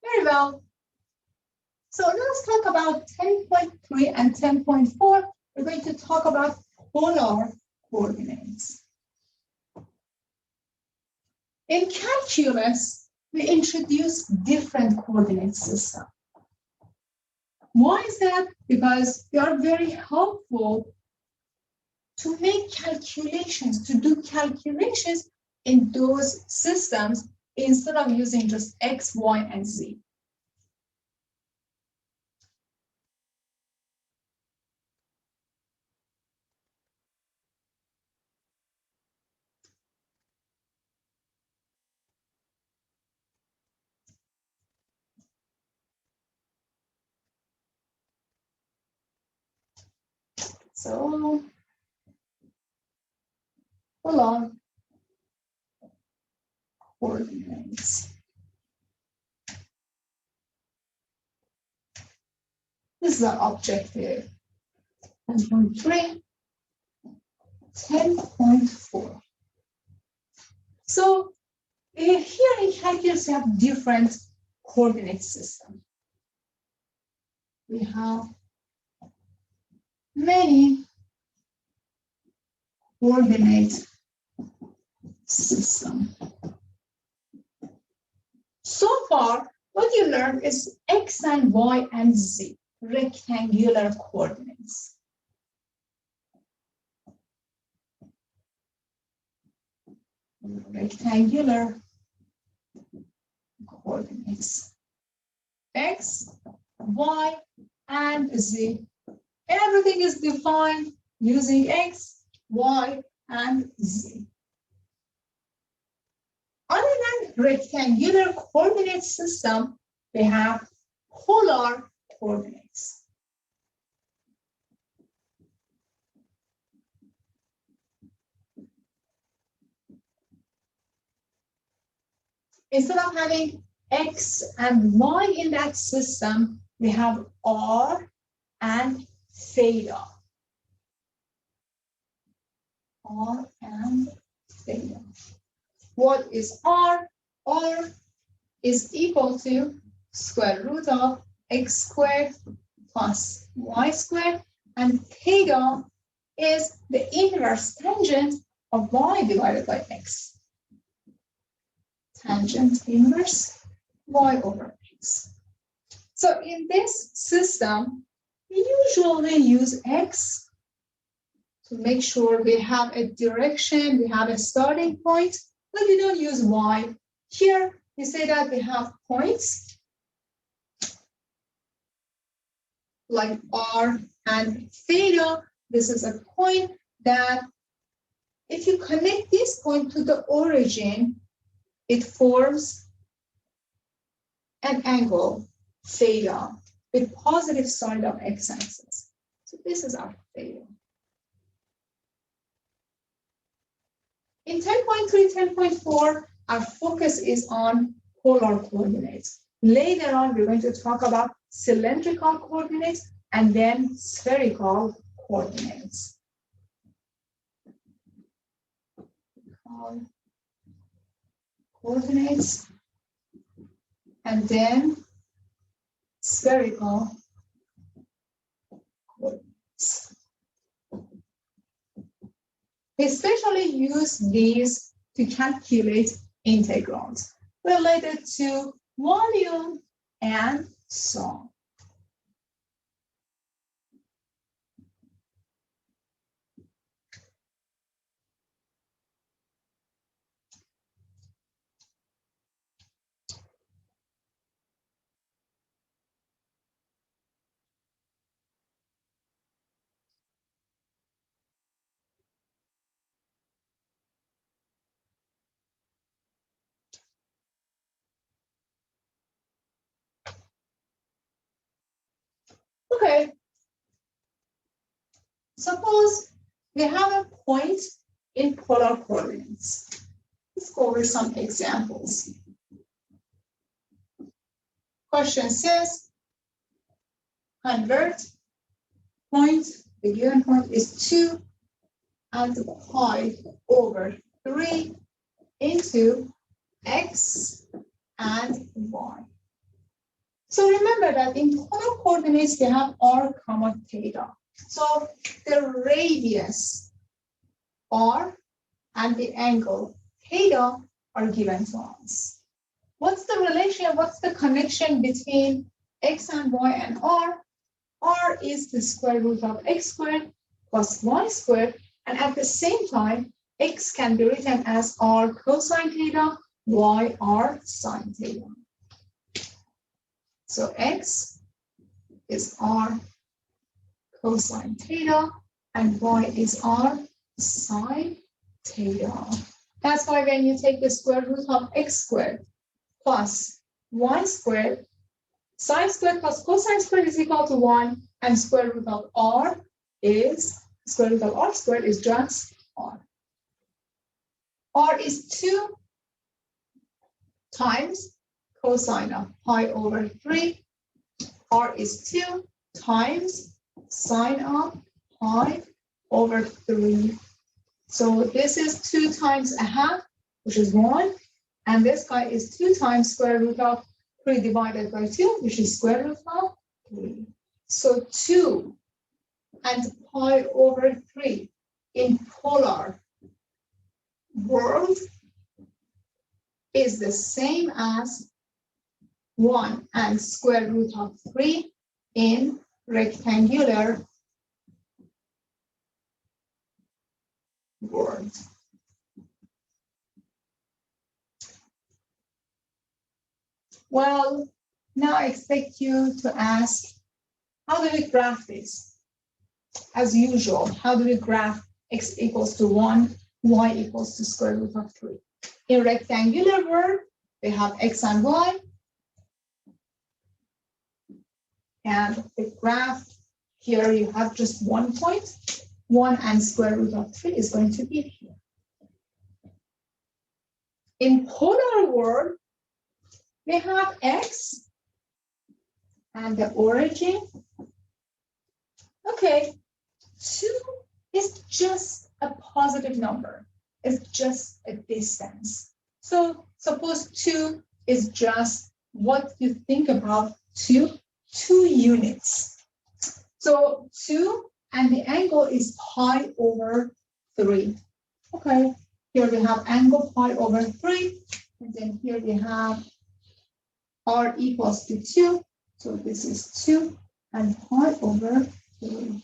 Very well. So let's talk about 10.3 and 10.4. We're going to talk about polar coordinates. In calculus, we introduce different coordinate systems. Why is that? Because they are very helpful to make calculations, to do calculations in those systems instead of using just X, Y, and Z. So, polar coordinates. This is our objective. 10.3, 10.4. So here in calculus, we have different coordinate systems. We have many coordinate systems. So far, what you learned is X and Y and Z, rectangular coordinates. Rectangular coordinates. X, Y, and Z. Everything is defined using X, Y, and Z. Other than rectangular coordinate system, they have polar coordinates. Instead of having X and Y in that system, we have R and theta. R and theta. What is R? R is equal to square root of x squared plus y squared, and theta is the inverse tangent of y divided by x. Tangent inverse y over x. So in this system, we usually use x to make sure we have a direction, we have a starting point, but we don't use y. Here, we say that we have points like r and theta. This is a point that if you connect this point to the origin, it forms an angle, theta, with positive side of x-axis. So this is our theta. In 10.3, 10.4, our focus is on polar coordinates. Later on, we're going to talk about cylindrical coordinates and then spherical coordinates. Coordinates and then spherical coordinates. We especially use these to calculate integrals related to volume and so on. Okay, suppose we have a point in polar coordinates. Let's go over some examples. Question says, convert point, the given point is 2 and pi over 3 into x and y. So remember that in polar coordinates, they have r comma theta. So the radius r and the angle theta are given to us. What's the relation? What's the connection between x and y and r? R is the square root of x squared plus y squared. And at the same time, x can be written as r cosine theta, y r sine theta. So x is r cosine theta and y is r sine theta. That's why when you take the square root of x squared plus y squared, sine squared plus cosine squared is equal to 1, and square root of r squared is just r. R is 2 times cosine of pi over 3. R is 2 times sine of pi over 3. So this is 2 times a half, which is 1. And this guy is 2 times square root of 3 divided by 2, which is square root of 3. So 2 and pi over 3 in polar world is the same as 1 and square root of 3 in rectangular world. Well, now I expect you to ask, how do we graph this? As usual, how do we graph x equals to 1, y equals to square root of 3? In rectangular world, we have x and y. And the graph here, you have just 1 point. 1 and square root of 3 is going to be here. In polar world, we have x and the origin. Okay, 2 is just a positive number. It's just a distance. So suppose 2 is just what you think about 2 units. So 2 and the angle is pi over 3. Okay, here we have angle pi over 3. And then here we have r equals to 2. So this is 2 and pi over 3.